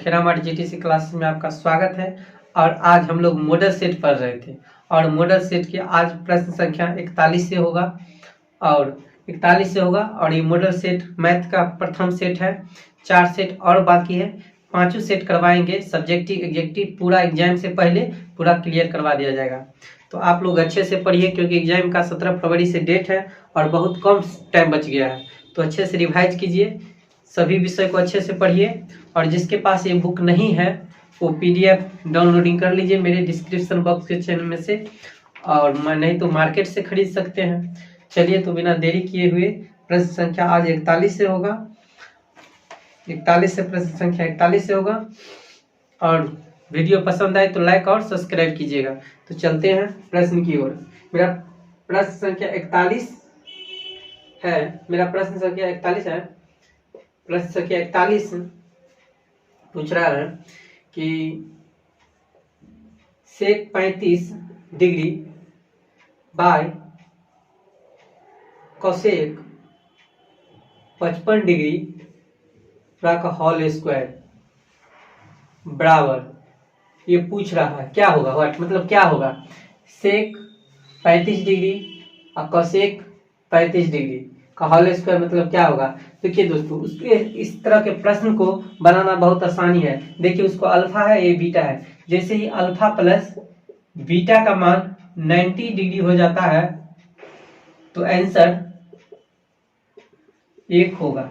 खेरामाट GTC classes में आपका स्वागत है। और आज हम लोग मॉडल सेट पढ़ रहे थे और मॉडल सेट की आज प्रश्न संख्या 41 से होगा और ये मॉडल सेट मैथ का प्रथम सेट है। 4 सेट और बाकी है, 5 सेट करवाएंगे। सब्जेक्टिव एग्जेक्टिव पूरा एग्जाम से पहले पूरा क्लियर करवा दिया जाएगा। तो आप लोग अच्छे से पढ़िए क्योंकि एग्जाम का 17 फरवरी से डेट है और बहुत कम टाइम बच गया है। तो अच्छे से रिवाइज कीजिए, सभी विषय को अच्छे से पढ़िए। और जिसके पास ये बुक नहीं है वो पीडीएफ डाउनलोडिंग कर लीजिए मेरे डिस्क्रिप्शन बॉक्स के चैनल में से, और नहीं तो मार्केट से खरीद सकते हैं। चलिए तो बिना देरी किए हुए प्रश्न संख्या आज 41 से होगा। 41 से प्रश्न संख्या 41 से होगा। और वीडियो पसंद आए तो लाइक और सब्सक्राइब कीजिएगा। तो चलते हैं प्रश्न की ओर। मेरा प्रश्न संख्या 41 है। प्रश्न संख्या 41 पूछ रहा है कि सेक 35 डिग्री बाय कोसेक 55 डिग्री का होल स्क्वायर बराबर, ये पूछ रहा है क्या होगा। मतलब क्या होगा सेक 35 डिग्री और कोसेक 35 डिग्री का होल स्क्वायर मतलब क्या होगा। देखिए दोस्तों, उसके इस तरह के प्रश्न को बनाना बहुत आसानी है। देखिए उसको अल्फा है, ये बीटा है। जैसे ही अल्फा प्लस बीटा का मान 90 डिग्री हो जाता है तो आंसर 1 होगा।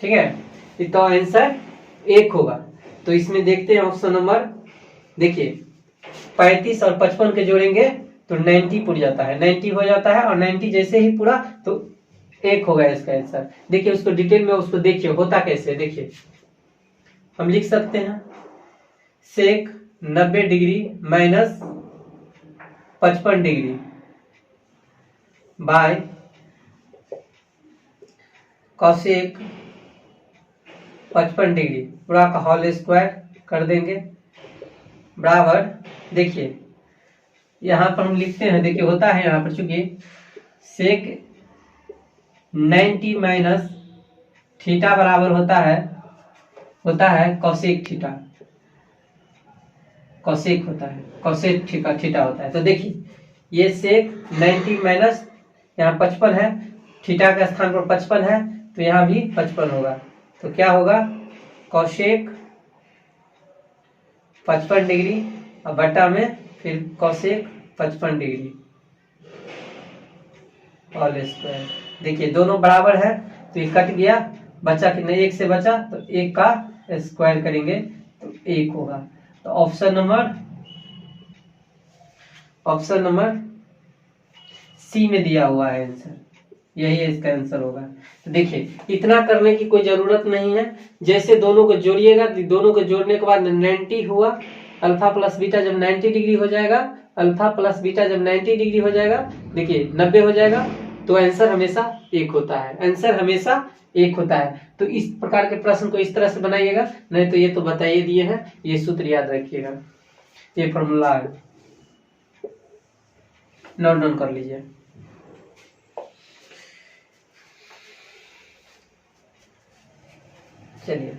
ठीक है, तो आंसर 1 होगा। तो इसमें देखते हैं ऑप्शन नंबर, देखिए 35 और 55 के जोड़ेंगे तो 90 पूरा जाता है, 90 हो जाता है। और 90 जैसे ही पूरा तो 1 होगा इसका आंसर। देखिए उसको डिटेल में उसको देखिए होता कैसे। देखिए हम लिख सकते हैं सेक 90 degree minus 55 degree by cosec 55 degree पूरा का होल स्क्वायर कर देंगे बराबर। देखिए यहाँ पर हम लिखते हैं, देखिए होता है यहाँ पर चूंकि सेक 90 माइनस थीटा बराबर होता है कोसेक थीटा। कोसेक थीटा होता है। तो देखिए ये सेक 90 माइनस यहाँ 55 है, थीटा के स्थान पर 55 है तो यहाँ भी 55 होगा। तो क्या होगा कोसेक 55 डिग्री और बटा में फिर कोसेक 55 डिग्री होल स्क्वायर। देखिए दोनों बराबर है तो ये कट गया, बचा कि नहीं, 1 से बचा तो 1 का स्क्वायर करेंगे तो 1 होगा। तो ऑप्शन नंबर सी में दिया हुआ है आंसर, यही इसका आंसर होगा। तो देखिए इतना करने की कोई जरूरत नहीं है। जैसे दोनों को जोड़िएगा, दोनों को जोड़ने के बाद 90 हुआ, अल्फा प्लस बीटा जब 90 डिग्री हो जाएगा, अल्फा प्लस बीटा जब 90 डिग्री हो जाएगा, देखिए 90 हो जाएगा तो आंसर हमेशा 1 होता है। तो इस प्रकार के प्रश्न को इस तरह से बनाइएगा, नहीं तो ये तो बताइए दिए हैं, ये सूत्र याद रखिएगा, ये फॉर्मूला है, नोट डाउन कर लीजिए। चलिए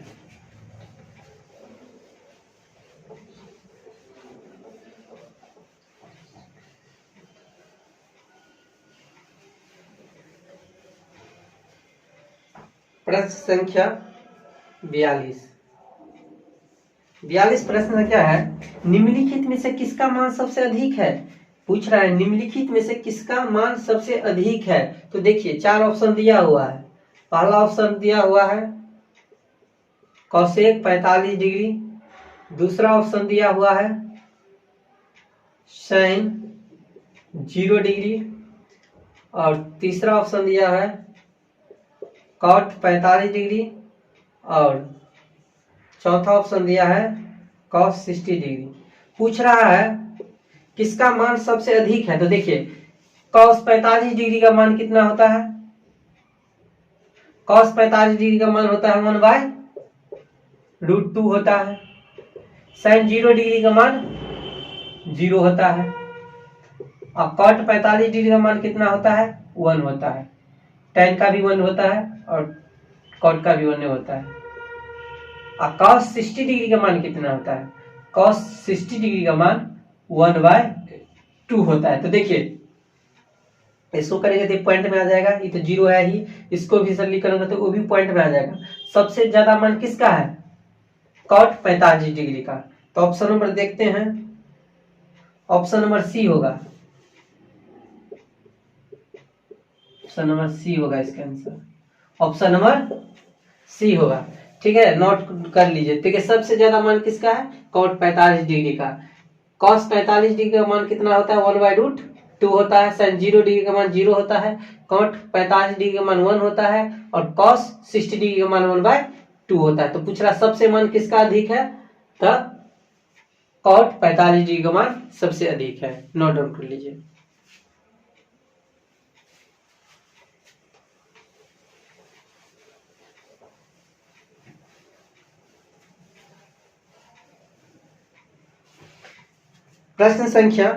प्रश्न संख्या 42 प्रश्न संख्या है, निम्नलिखित में से किसका मान सबसे अधिक है। पूछ रहा है निम्नलिखित में से किसका मान सबसे अधिक है। तो देखिए 4 ऑप्शन दिया हुआ है। पहला ऑप्शन दिया हुआ है कोसेक 45 डिग्री, दूसरा ऑप्शन दिया हुआ है साइन 0 डिग्री, और तीसरा ऑप्शन दिया है कॉट 45 डिग्री, और चौथा ऑप्शन दिया है कॉस 60 डिग्री। पूछ रहा है किसका मान सबसे अधिक है। तो देखिए कॉस 45 डिग्री का मान कितना होता है, कॉस 45 डिग्री का मान होता है 1/√2 होता है। साइन 0 डिग्री का मान 0 होता है। और कॉट 45 डिग्री का मान कितना होता है 1 होता है। tan का भी 1 होता है और कॉट का भी 1 होता है। और cos 60 डिग्री का मान कितना होता है? cos 60 डिग्री का मान 1/2 होता है। तो देखिए इसको करेंगे तो पॉइंट में आ जाएगा, ये तो 0 है ही, इसको भी सरली करेंगे तो वो भी पॉइंट में आ जाएगा। सबसे ज्यादा मान किसका है? cot 45 डिग्री का। तो ऑप्शन नंबर देखते हैं, ऑप्शन नंबर सी होगा, ऑप्शन नंबर सी होगा इसका आंसर, ऑप्शन नंबर सी होगा। ठीक है, नोट कर लीजिए। ठीक है, सबसे ज्यादा मान किसका है? cot 45 डिग्री का। cos 45 डिग्री का मान कितना होता है? 1/2 होता है। sin 0 डिग्री का मान 0 होता है। cot 45 डिग्री का मान 1 होता है और cos 60 डिग्री का मान 1/2 होता है। तो पूछ रहा सबसे मान किसका अधिक है? तो cot 45 डिग्री का मान सबसे अधिक है। नोट डाउन कर लीजिए। प्रश्न संख्या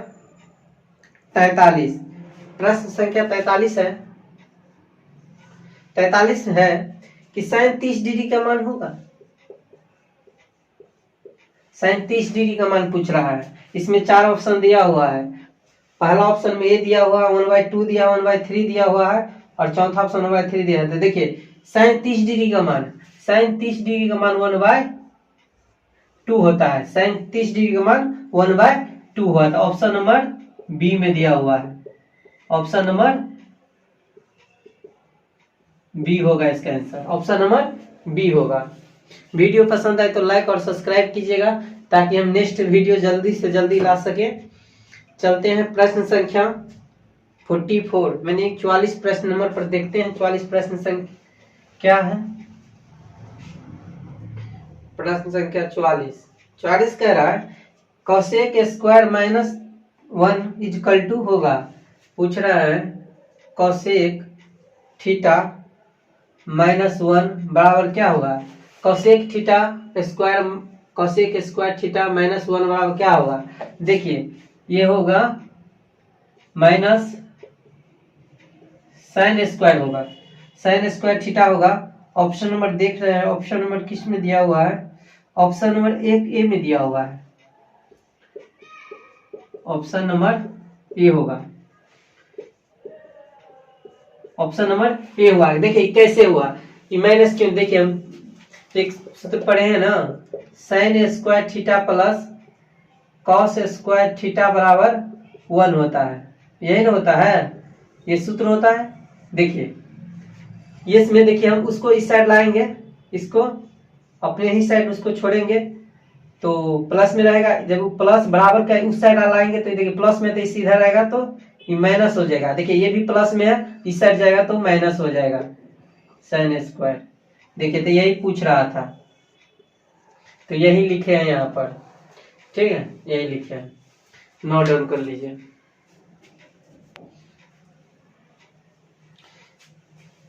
43, प्रश्न संख्या 43 है, 43 है कि sin 30 डिग्री का मान होगा। sin 30 डिग्री का मान पूछ रहा है। इसमें 4 ऑप्शन दिया हुआ है। पहला ऑप्शन में ए दिया हुआ है, 1/2 दिया, 1/3 दिया हुआ है और चौथा ऑप्शन 1/3 दिया है। तो देखिए sin 30 डिग्री का मान, sin 30 डिग्री का मान 1/2 होता है। sin 30 डिग्री का मान 1/2 हुआ। तो ऑप्शन नंबर बी में दिया हुआ है, ऑप्शन नंबर बी होगा इसका आंसर, ऑप्शन नंबर बी होगा। वीडियो पसंद आए तो लाइक और सब्सक्राइब कीजिएगा ताकि हम नेक्स्ट वीडियो जल्दी से जल्दी ला सके। चलते हैं प्रश्न संख्या 44, मैंने 44 प्रश्न नंबर पर देखते हैं 44 प्रश्न संख्या क्या है। प्रश्न संख्या 44 कह रहा है cosec स्क्वायर -1 इजकल टू होगा। पूछ रहा है cosec थीटा -1 बराबर क्या होगा? cosec theta square, cosec square theta -1 बराबर क्या होगा? देखिए ये होगा माइनस sin स्क्वायर होगा, sin स्क्वायर थीटा होगा। ऑप्शन नंबर देख रहे हैं, ऑप्शन नंबर किस में दिया हुआ है? ऑप्शन नंबर 1 ए में दिया हुआ है, ऑप्शन नंबर ए होगा, ऑप्शन नंबर ए हुआ। देखिए कैसे हुआ ये माइनस क्यों? देखिए हम एक सूत्र पढ़े हैं ना, sin square theta plus cos square theta बराबर 1 होता है, यही ना होता है, ये सूत्र होता है। देखिए ये इसमें देखिए हम उसको इस साइड लाएंगे, इसको अपने ही साइड उसको छोड़ेंगे तो प्लस में रहेगा। जब वो प्लस बराबर का उस साइड लाएंगे तो देखिए प्लस में तो सीधा रहेगा तो ये माइनस हो जाएगा। देखिए ये भी प्लस में है, इस साइड जाएगा तो माइनस हो जाएगा sin स्क्वायर। देखिए तो यही पूछ रहा था, तो यही लिखे हैं यहाँ पर। ठीक है, यही लिखे हैं, नोट डाउन कर लीजिए।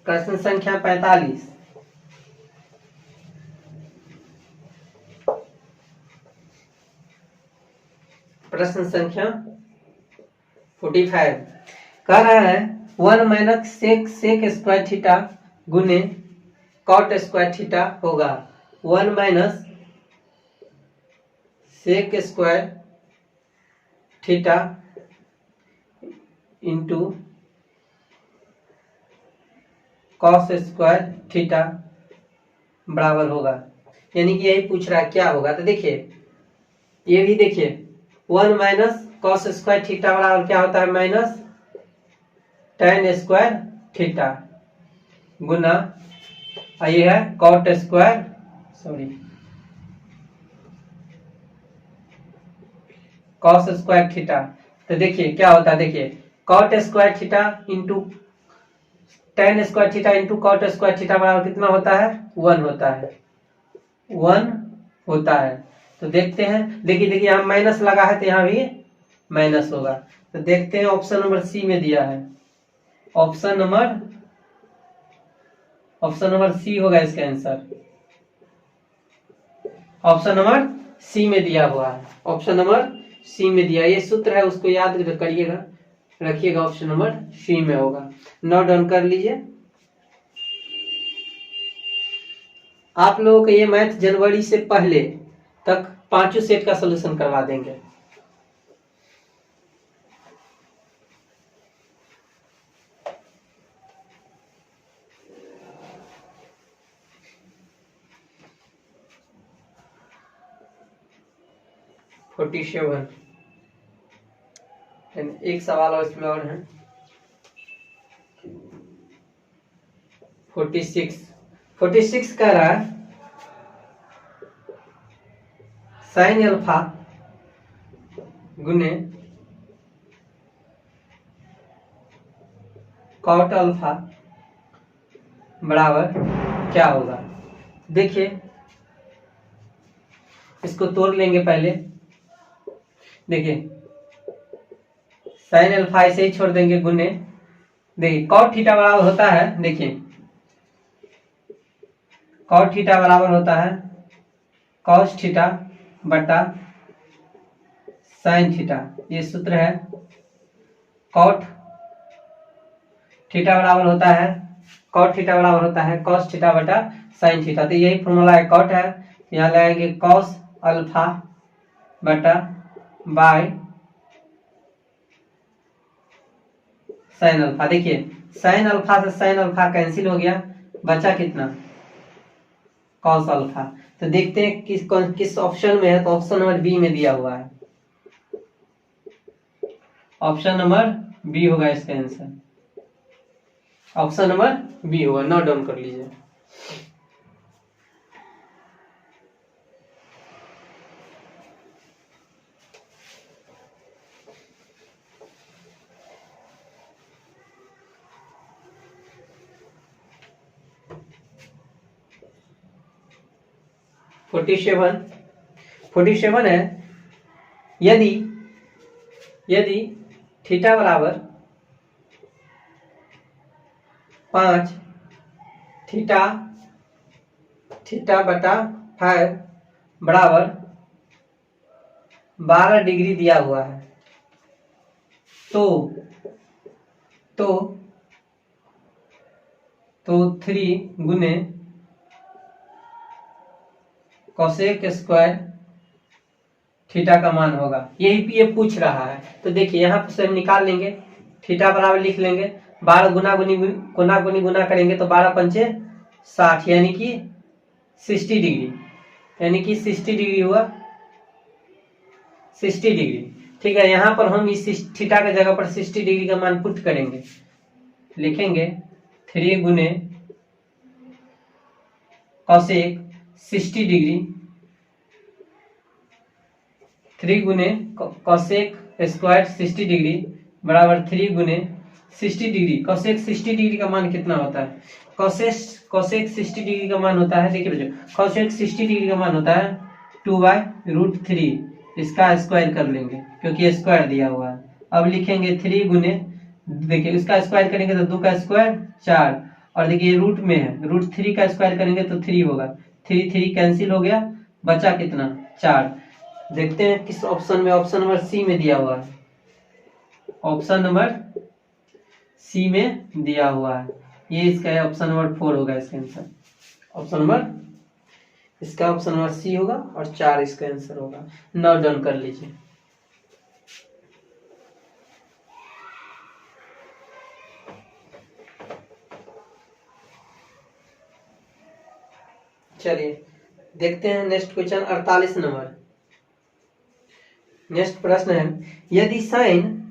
प्रश्न संख्या 45, प्रश्न संख्या 45 कह रहा है 1 माइनस सेक स्क्वायर थीटा गुने कॉट स्क्वायर थीटा होगा। 1 minus sec square theta into cos square theta बराबर होगा, यानी कि यही पूछ रहा है क्या होगा। तो देखिए ये भी देखिए 1 माइनस कॉस स्क्वायर थीटा बराबर क्या होता है? माइनस tan स्क्वायर थीटा गुना ये है cot square, sorry cos square theta. तो देखिए क्या होता है, देखिए cot square theta into tan square theta into cot square theta बराबर कितना होता है? 1 होता है, 1 होता है। तो देखते हैं, देखिए यहाँ माइनस लगा है तो यहाँ भी माइनस होगा। तो देखते हैं ऑप्शन नंबर सी में दिया है, ऑप्शन नंबर सी होगा इसका आंसर, ऑप्शन नंबर सी में दिया हुआ है, ऑप्शन नंबर सी में दिया। ये सूत्र है उसको याद करिएगा, रखिएगा, ऑप्शन नंबर सी में होगा। नोट डाउन कर लीजिए। आप लोगों को ये मैथ जनवरी से पहले तक 5 सेट का सोल्यूशन करवा देंगे। (47) एक सवाल और इसमें और है। 46 कह रहा है साइन अल्फा गुने कॉट अल्फा बराबर क्या होगा। देखिए इसको तोड़ लेंगे पहले। देखिए साइन अल्फा ऐसे ही छोड़ देंगे गुने, देखिए कॉट थीटा बराबर होता है, देखिए कॉट थीटा बराबर होता है कॉस थीटा बटा साइन थीटा। ये सूत्र है। कॉट थीटा बराबर होता है कॉस थीटा बटा साइन थीटा। तो यही फॉर्मूला है, कॉट है, यहाँ लगाएंगे कॉस अल्फा बटा बाय साइन अल्फा। देखिए साइन अल्फा से साइन अल्फा कैंसिल हो गया, बचा कितना कॉस अल्फा। तो देखते हैं किस ऑप्शन में है। तो ऑप्शन नंबर बी में दिया हुआ है, ऑप्शन नंबर बी होगा इसका आंसर। ऑप्शन नंबर बी होगा, नोट डाउन कर लीजिए। फोर्टी सेवन है। यदि थीटा बराबर 5 थीटा बटा 5 बराबर 12 डिग्री दिया हुआ है, तो 3 गुने कोसेक स्क्वायर थीटा का मान होगा। यही ये पूछ रहा है। तो देखिए यहाँ से हम निकाल लेंगे, थीटा बराबर लिख लेंगे 12 गुना करेंगे तो 12 पंचे 60 यानी कि 60 डिग्री, यानी कि 60 डिग्री हुआ 60 डिग्री। ठीक है, यहाँ पर हम इस थीटा के जगह पर 60 डिग्री का मान पुट करेंगे, लिखेंगे 3 गुने कोसेक 60 डिग्री, 3 गुने कोसेक स्क्वायर 60 डिग्री बराबर 3 गुने 60 डिग्री। कोसेक 60 डिग्री का मान कितना होता है? कोसेक 60 डिग्री का मान होता है, देखिए बच्चों, कोसेक 60 डिग्री का मान होता है 2/√3। इसका स्क्वायर कर लेंगे क्योंकि स्क्वायर दिया हुआ है। अब लिखेंगे 3 गुने, देखिए इसका स्क्वायर करेंगे तो 2 का स्क्वायर 4, और देखिए रूट में है, √3 का स्क्वायर करेंगे तो 3 होगा, 3 कैंसिल हो गया, बचा कितना 4। देखते हैं किस ऑप्शन में, ऑप्शन नंबर सी में दिया हुआ है, ऑप्शन नंबर सी में दिया हुआ है। ये इसका है ऑप्शन नंबर 4 होगा इसका आंसर। ऑप्शन नंबर इसका ऑप्शन नंबर सी होगा और 4 इसका आंसर होगा। नोट डाउन कर लीजिए। चलिए देखते हैं नेक्स्ट क्वेश्चन 48 नंबर। नेक्स्ट प्रश्न है, यदि साइन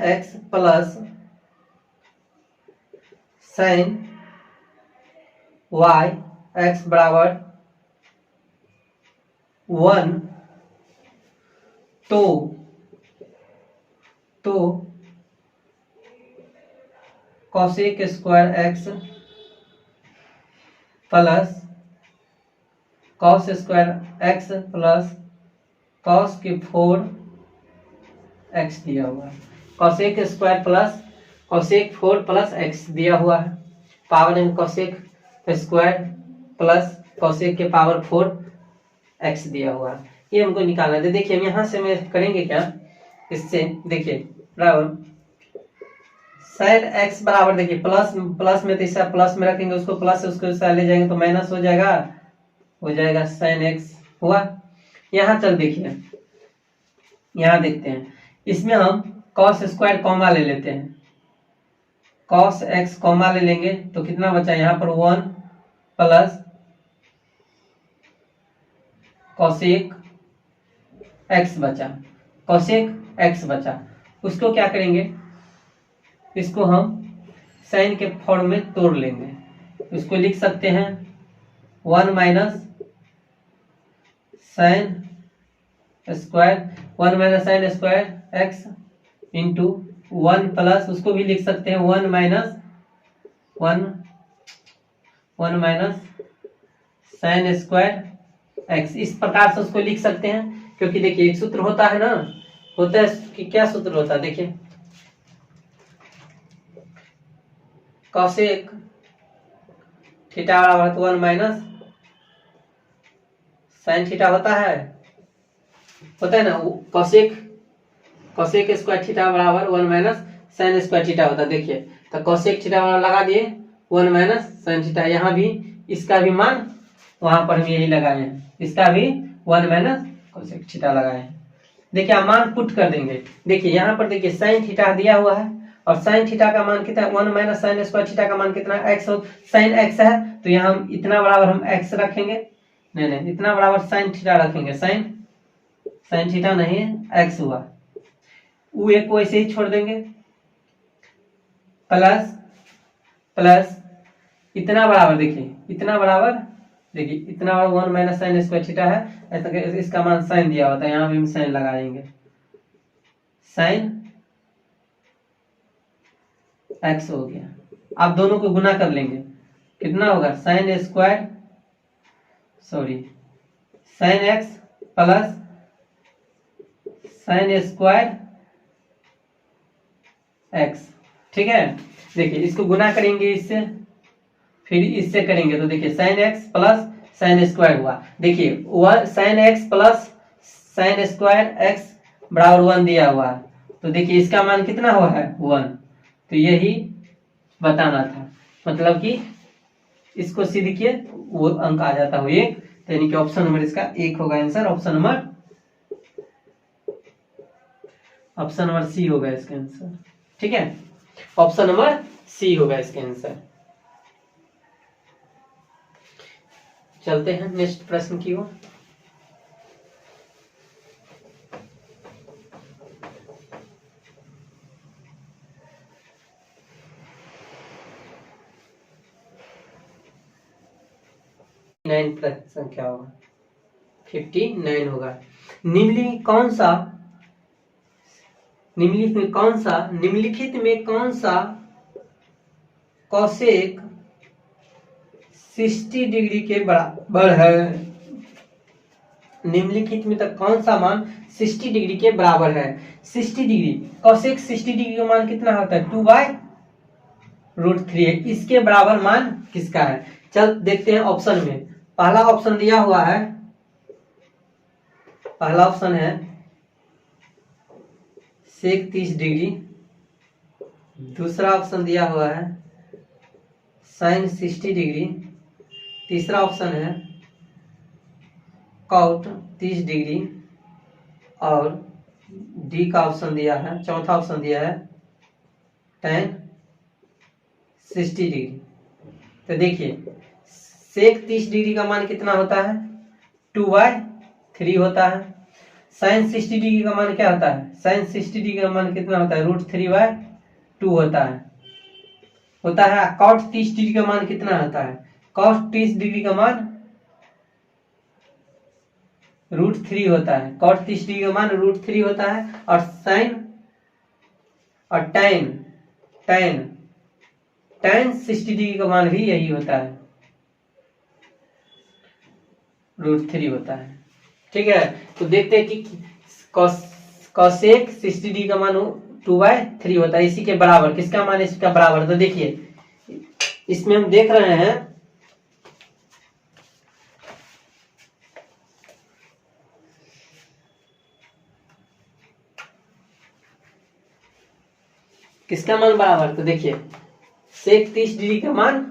x प्लस साइन y x बराबर 1, तो कोसेक स्क्वायर x प्लस कॉस स्क्वायर x प्लस कॉस के 4x दिया हुआ है। Cosec square plus cosec 4 plus x दिया हुआ है, पावर में कोसेक स्क्वायर प्लस कोसेक के पावर 4x दिया हुआ है। ये हमको निकालना है। देखिए हम यहाँ से में करेंगे क्या, इससे देखिए बराबर साइन एक्स बराबर, देखिए प्लस प्लस में तो इसे प्लस में रखेंगे, उसको प्लस से उसको इसे ले जाएंगे तो माइनस हो जाएगा साइन एक्स हुआ। यहाँ चल देखिए, यहाँ देखते हैं, इसमें हम कॉस स्क्वायर कॉमा ले लेते हैं, कॉस एक्स कॉमा ले लेंगे तो कितना बचा यहाँ पर 1 प्लस कॉसेक एक्स बचा, कॉसेक एक्स बचा। उसको क्या करेंगे, इसको हम साइन के फॉर्म में तोड़ लेंगे, इसको लिख सकते हैं 1 minus sine square, 1 minus sine square x into 1 plus, उसको भी लिख सकते हैं 1 माइनस साइन स्क्वायर एक्स। इस प्रकार से उसको लिख सकते हैं, क्योंकि देखिए एक सूत्र होता है ना, होता है कि क्या सूत्र होता है, देखिए कॉसेक थीटा बराबर 1 माइनस साइन थीटा होता है ना, कॉसेक स्क्वायर थीटा बराबर 1 माइनस साइन स्क्वायर थीटा होता है। देखिए तो कॉसेक थीटा बराबर लगा दिए 1 माइनस साइन थीटा, यहाँ भी इसका भी मान वहां पर हम यही लगाए हैं, इसका भी 1 माइनस कॉसेक थीटा लगाए हैं। देखिए आप मान पुट कर देंगे, देखिए यहाँ पर देखिए साइन थीटा दिया हुआ है और साइन थीटा का मान कितना है, 1 माइनस साइन स्क्वायर थीटा का मान कितना है, एक्स, साइन एक्स है तो यहाँ हम इतना बराबर हम एक्स रखेंगे, नहीं इतना बराबर साइन थीटा रखेंगे, साइन थीटा नहीं है एक्स हुआ, वो एक को ऐसे ही छोड़ देंगे, प्लस इतना बराबर, देखिए इतना बराबर 1 माइनस साइन स्क्वायर थीटा है, ऐसा इसका मान साइन दिया होता है, यहाँ भी हम साइन लगाएंगे, साइन एक्स हो गया। आप दोनों को गुना कर लेंगे, कितना होगा sine x plus sine square x, ठीक है। देखिए इसको गुना करेंगे इससे, फिर इससे करेंगे तो देखिए sine x plus sine square हुआ, देखिए sine x plus sine square x बराबर 1 दिया हुआ है, तो देखिए इसका मान कितना हुआ है 1, तो यही बताना था, मतलब कि इसको सीधे किए वो अंक आ जाता हो 1, तो यानी कि ऑप्शन नंबर इसका 1 होगा आंसर, ऑप्शन नंबर सी होगा इसका आंसर, ठीक है, ऑप्शन नंबर सी होगा इसका आंसर। चलते हैं नेक्स्ट प्रश्न की ओर। प्रश्न क्या होगा, 59 होगा। निम्नलिखित में कौन सा कॉसेक 60 डिग्री के बराबर है, निम्नलिखित में तक कौन सा मान 60 डिग्री के बराबर है। 60 डिग्री, कॉसेक 60 डिग्री का मान कितना होता है 2/√3 है, इसके बराबर मान किसका है। चल देखते हैं ऑप्शन में, पहला ऑप्शन दिया हुआ है, पहला ऑप्शन है सेक 30 डिग्री, दूसरा ऑप्शन दिया हुआ है साइन 60 डिग्री, तीसरा ऑप्शन है कॉट 30 डिग्री, और डी का ऑप्शन दिया है, चौथा ऑप्शन दिया है tan 60 डिग्री। तो देखिए सेक 30 डिग्री का मान कितना होता है 2/3 होता है, साइन 60 डिग्री का मान क्या होता है, साइन 60 डिग्री का मान कितना होता है √3/2 होता है कॉट 30 डिग्री का मान कितना होता है, कॉट 30 डिग्री का मान √3 होता है, कॉट 30 डिग्री का मान √3 होता है, और साइन और tan 60 डिग्री का मान भी यही होता है √3 होता है, ठीक है। तो देखते हैं कि कॉसेक 60 डिग्री का मान 2/3 होता है, इसी के बराबर किसका मान इसका बराबर, तो देखिए इसमें हम देख रहे हैं किसका मान बराबर, तो देखिए सेक 30 डिग्री का मान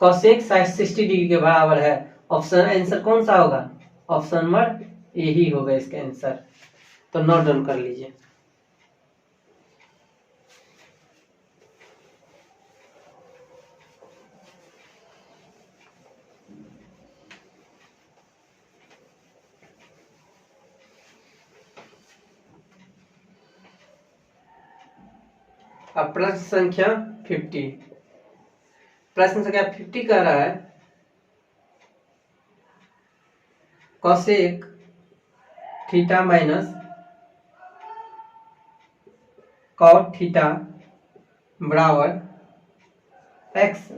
कॉसेक 60 डिग्री के बराबर है। ऑप्शन आंसर कौन सा होगा, ऑप्शन नंबर ए ही होगा इसका आंसर। तो नोट डाउन कर लीजिए। अब प्रश्न संख्या 50, प्रश्न संख्या 50 कह रहा है cosec theta minus cot theta बराबर एक्स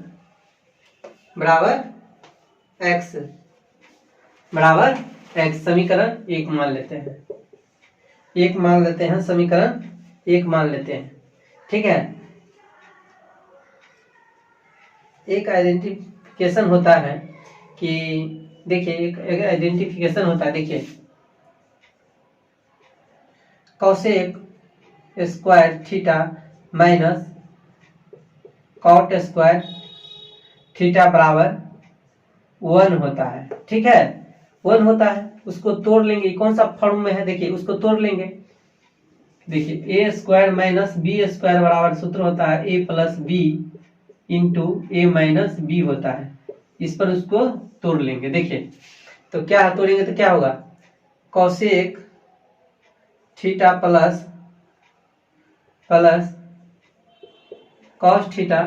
समीकरण एक मान लेते हैं, समीकरण एक मान लेते हैं। ठीक है, एक आइडेंटिफिकेशन होता है कि देखिए एक आइडेंटिफिकेशन होता है, देखिए cosec square theta minus cot square theta बराबर 1 होता है। ठीक है, 1 होता है, उसको तोड़ लेंगे, कौन सा फॉर्म में है देखिए, उसको तोड़ लेंगे। देखिए ए स्क्वायर माइनस बी स्क्वायर बराबर सूत्र होता है ए प्लस बी इंटू ए माइनस बी होता है। इस पर उसको तोड़ लेंगे। देखिए तो क्या तोड़ेंगे तो क्या होगा, cosec theta plus cos theta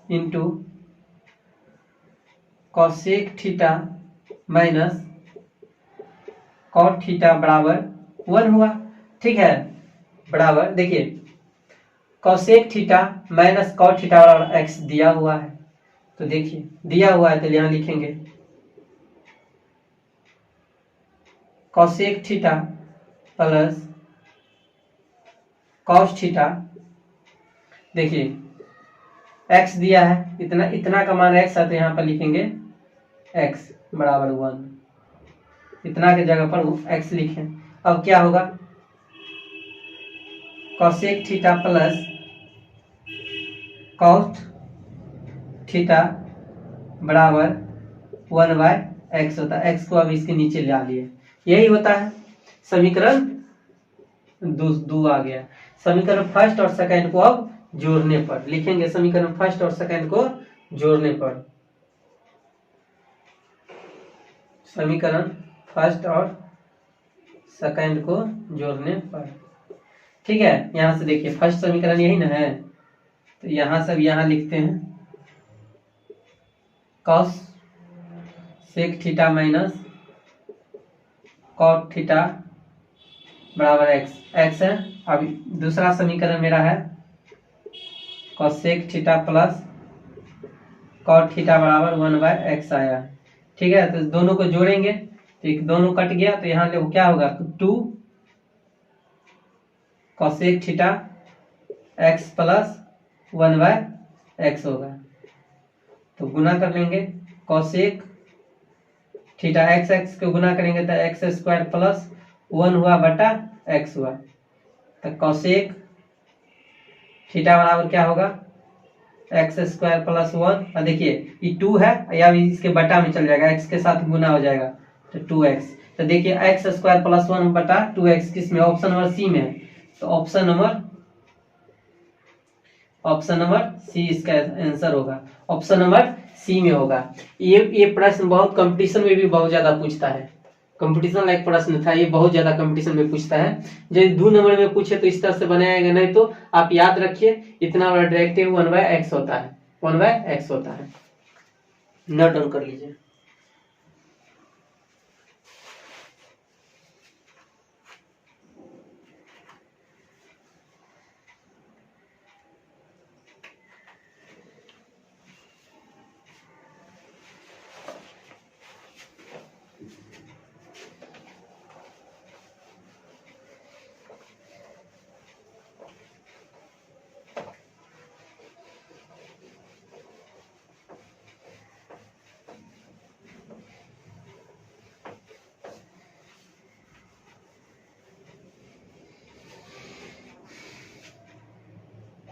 into cosec theta minus cot theta बराबर 1 हुआ। ठीक है, बराबर देखिए cosec theta minus cot theta बराबर एक्स दिया हुआ है, तो देखिए दिया हुआ है तो यहां लिखेंगे cosec theta plus cos theta. देखिए एक्स दिया है, इतना इतना का मान एक्स है तो यहाँ पर लिखेंगे एक्स बराबर 1, इतना के जगह पर एक्स लिखें। अब क्या होगा, cosec theta plus cos theta बराबर 1/x होता है। एक्स को अब इसके नीचे ला लिए, यही होता है समीकरण दो आ गया। समीकरण फर्स्ट और सेकंड को अब जोड़ने पर लिखेंगे, समीकरण फर्स्ट और सेकंड को जोड़ने पर, समीकरण फर्स्ट और सेकंड को जोड़ने पर। ठीक है, यहां से देखिए फर्स्ट समीकरण यही ना है, तो यहां से यहां लिखते हैं cosec theta minus cot theta बराबर एक्स, एक्स है। अब दूसरा समीकरण मेरा है cosec theta plus cot theta बराबर 1/x आया। ठीक है, तो दोनों को जोड़ेंगे तो एक दोनों कट गया, तो यहाँ देखो क्या होगा, 2 cosec theta x plus 1/x होगा। तो गुना कर लेंगे, कॉसेक थीटा x को गुना करेंगे तो एक्स स्क्वायर प्लस 1 हुआ बटा x हुआ, तो कॉसेक थीटा बराबर क्या होगा, एक्स स्क्वायर प्लस 1। और देखिए ये 2 है या इसके बटा में चल जाएगा, x के साथ गुना हो जाएगा तो 2x। तो देखिए एक्स स्क्वायर प्लस 1 बटा 2x किस में, ऑप्शन नंबर सी में है। तो ऑप्शन नंबर सी इसका आंसर होगा, ऑप्शन नंबर सी में होगा। ये प्रश्न बहुत कंपटीशन में भी बहुत ज्यादा पूछता है, कंपटीशन लाइक प्रश्न था ये, बहुत ज्यादा कंपटीशन में पूछता है। यदि 2 नंबर में पूछे तो इस तरह से बनाएगा, नहीं तो आप याद रखिए इतना बड़ा डायरेक्टिव 1/x होता है, 1/x होता है। नोट डाउन कर लीजिए।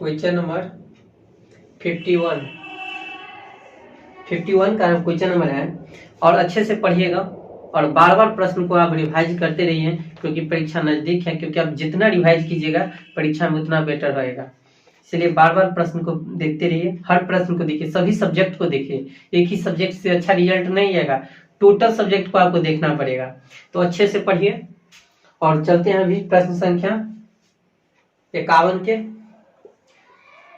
क्वेश्चन नंबर 51 का क्वेश्चन नंबर है। और अच्छे से पढ़िएगा और बार बार प्रश्न को आप रिवाइज करते रहिए, क्योंकि परीक्षा नजदीक है। क्योंकि आप जितना रिवाइज कीजिएगा परीक्षा में उतना बेटर रहेगा। इसलिए बार बार प्रश्न को देखते रहिए, हर प्रश्न को देखिए, सभी सब्जेक्ट को देखिए। एक ही सब्जेक्ट से अच्छा रिजल्ट नहीं आएगा, टोटल सब्जेक्ट को आपको देखना पड़ेगा। तो अच्छे से पढ़िए और चलते हैं अभी प्रश्न संख्या 51 के।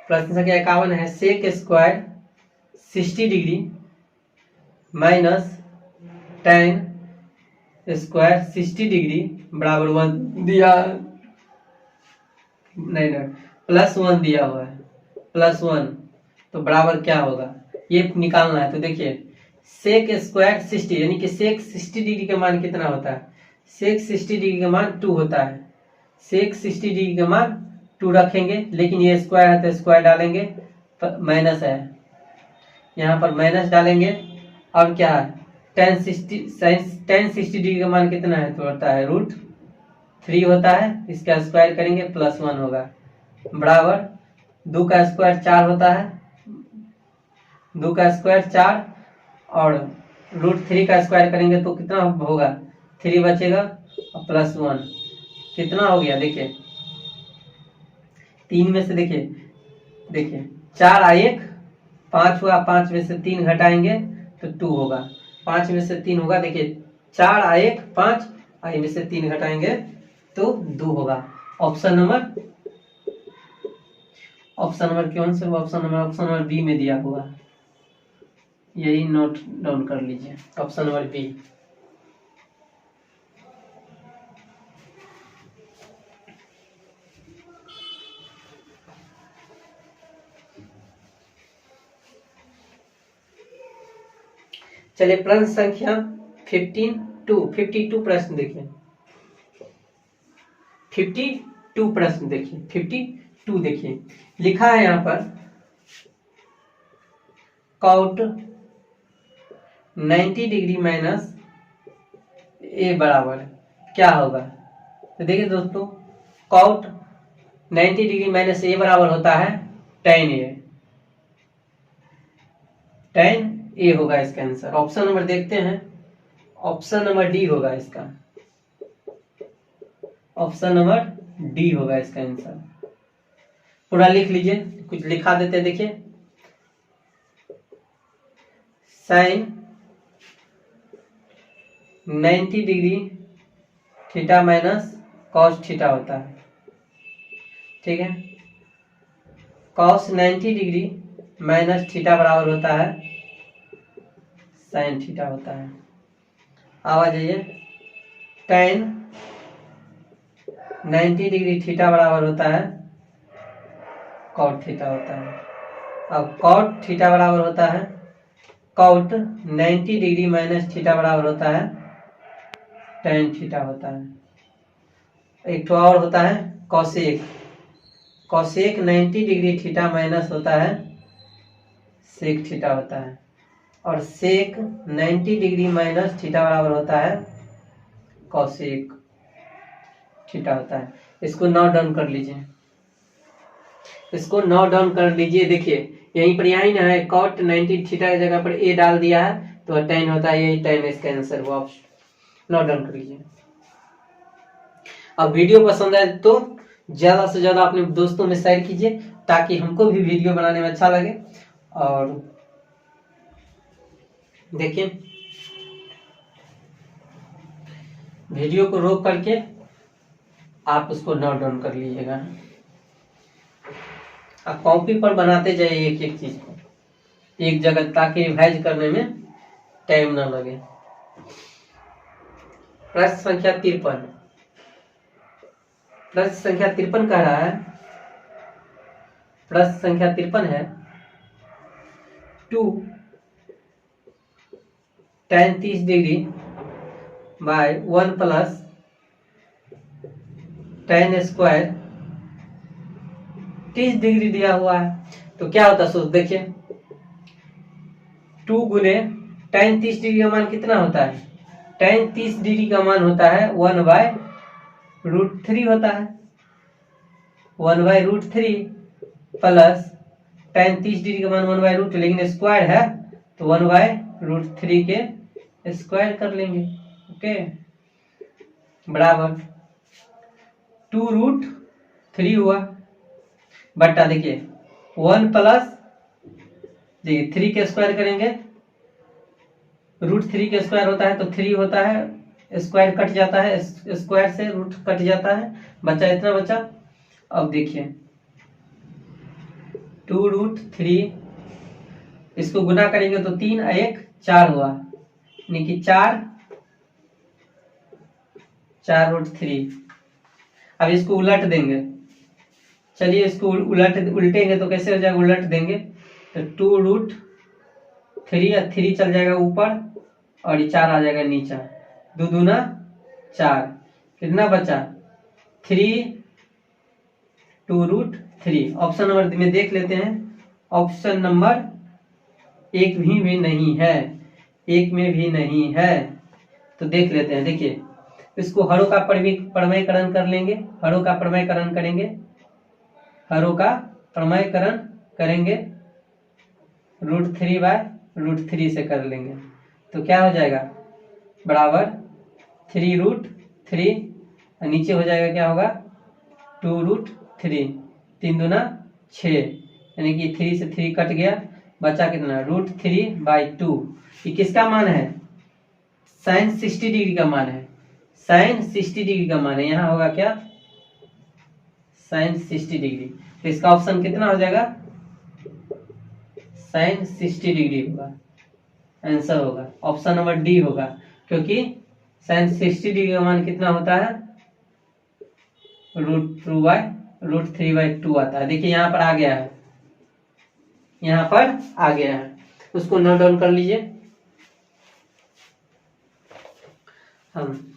प्रश्न संख्या 51 है, sec square 60 degree minus tan square 60 degree बराबर 1 दिया, नहीं +1 दिया हुआ है, +1 तो बराबर क्या होगा ये निकालना है। तो देखिए सेक स्क्वायर 60 यानी कि सेक 60 डिग्री का मान कितना होता है, सेक 60 डिग्री का मान 2 होता है। सेक 60 डिग्री का मान 2 रखेंगे, लेकिन ये स्क्वायर है तो स्क्वायर डालेंगे, माइनस है यहाँ पर माइनस डालेंगे। अब क्या है tan 60 डिग्री का मान कितना है, तो होता है √3 होता है। इसका स्क्वायर करेंगे +1 होगा बराबर 2 का स्क्वायर 4 होता है, 2 का स्क्वायर 4 और √3 का स्क्वायर करेंगे तो कितना होगा, 3 बचेगा और +1 कितना हो गया। देखिए 3 में से देखिए 4 आ 1 5 हुआ, 5 में से 3 घटाएंगे तो 2 होगा, 5 में से 3 होगा। देखिए 4 आ 1 5 आई में से 3 घटाएंगे तो 2 होगा। ऑप्शन नंबर कौन सा, ऑप्शन नंबर बी में दिया हुआ है, यही नोट डाउन कर लीजिए, ऑप्शन नंबर बी। चलिए प्रश्न संख्या 52 प्रश्न देखिए, 52 प्रश्न देखिए, 52 देखिए लिखा है यहाँ पर कॉट 90 डिग्री माइनस ए बराबर क्या होगा। तो देखिए दोस्तों कॉट 90 डिग्री माइनस ए बराबर होता है tan ए होगा इसका आंसर। ऑप्शन नंबर देखते हैं, ऑप्शन नंबर डी होगा इसका, ऑप्शन नंबर डी होगा इसका आंसर। पूरा लिख लीजिए, कुछ लिखा देते हैं। देखिए sin 90 degree theta minus cos theta होता है, ठीक है। cos 90 डिग्री माइनस थीटा बराबर होता है sin थीटा होता है। अब आ जाइए tan 90 डिग्री थीटा बराबर होता है cot थीटा होता है। अब cot थीटा बराबर होता है cot 90 डिग्री माइनस थीटा बराबर होता है tan थीटा होता है। एक तो और होता है cosec 90 डिग्री थीटा माइनस होता है sec थीटा होता है। और sec 90 डिग्री माइनस थीटा बराबर होता है cosec थीटा होता है। इसको नोट डाउन कर लीजिए, इसको नोट डाउन कर लीजिए। देखिए यहीं पर यही ना है, cot 90 थीटा की जगह पर a डाल दिया है तो tan होता है, यही tan इसका आंसर वो आप नोट डाउन कर लीजिए। अब वीडियो पसंद आए तो ज्यादा से ज्यादा अपने दोस्तों में शेयर कीजिए, ताकि हमको भी वीडियो बनाने में अच्छा लगे। और देखिए वीडियो को रोक करके आप उसको नोट डाउन कर लीजिएगा। आप कॉपी पर बनाते जाइए एक एक चीज को एक जगह, ताकि रिवाइज करने में टाइम ना लगे। प्रश्न संख्या 53, प्रश्न संख्या 53 कह रहा है, प्रश्न संख्या 53 है 2 tan 30 degree by 1 plus tan square 30 degree दिया हुआ है। तो क्या होता है सोच देखिए, 2 गुने tan 30 डिग्री का मान कितना होता है, tan 30 डिग्री का मान होता है 1/√3 होता है, 1/√3 प्लस tan 30 डिग्री का मान 1/√, लेकिन स्क्वायर है तो 1/√3 के स्क्वायर कर लेंगे। ओके, बराबर 2√3 हुआ, बट्टा देखिए 1 प्लस, देखिए 3 के स्क्वायर करेंगे, √3 के स्क्वायर होता है तो 3 होता है, स्क्वायर कट जाता है, स्क्वायर से रूट कट जाता है, बचा इतना बचा। अब देखिए 2√3, इसको गुना करेंगे तो 3 1 4 हुआ, यानी कि 4√3। अब इसको उलट देंगे, चलिए इसको उल्टेंगे तो कैसे हो जाएगा, उलट देंगे तो 2√3 या 3 चल जाएगा ऊपर और ये 4 आ जाएगा नीचा, 2 दूना 4, कितना बचा 3, 2√3। ऑप्शन नंबर में देख लेते हैं, ऑप्शन नंबर 1 भी नहीं है, 1 में भी नहीं है, तो देख लेते हैं। देखिए इसको हरों का प्रमेयकरण कर लेंगे, हरों का प्रमेयकरण करेंगे, हरों का प्रमेयकरण करेंगे, √3/√3 से कर लेंगे तो क्या हो जाएगा, बराबर 3√3, नीचे हो जाएगा क्या होगा 2√3, 3 दूना 6, यानी कि 3 से 3 कट गया, बचा कितना √3/2। ये किसका मान है, sin 60 डिग्री का मान है, sin 60 डिग्री का मान है, यहाँ होगा क्या sin 60 डिग्री, तो इसका ऑप्शन कितना हो जाएगा sin 60 डिग्री होगा, आंसर होगा ऑप्शन नंबर डी होगा, क्योंकि sin 60 डिग्री का मान कितना होता है √3/2 आता है। देखिए यहाँ पर आ गया है, यहाँ पर आ गया है, उसको नोट डाउन कर लीजिए। हम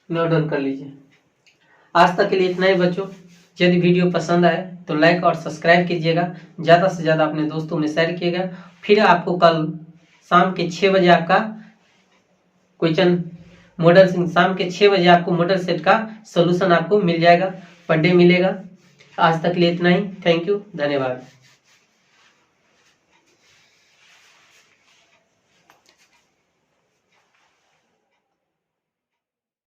नोट डाउन कर लीजिए। आज तक के लिए इतना ही बच्चों, यदि वीडियो पसंद आए तो लाइक और सब्सक्राइब कीजिएगा, ज़्यादा से ज़्यादा अपने दोस्तों में शेयर कीजिएगा। फिर आपको कल शाम के 6 बजे आपका क्वेश्चन मॉडल, शाम के 6 बजे आपको मॉडल सेट का सॉल्यूशन आपको मिल जाएगा, पर डे मिलेगा। आज तक के लिए इतना ही, थैंक यू, धन्यवाद।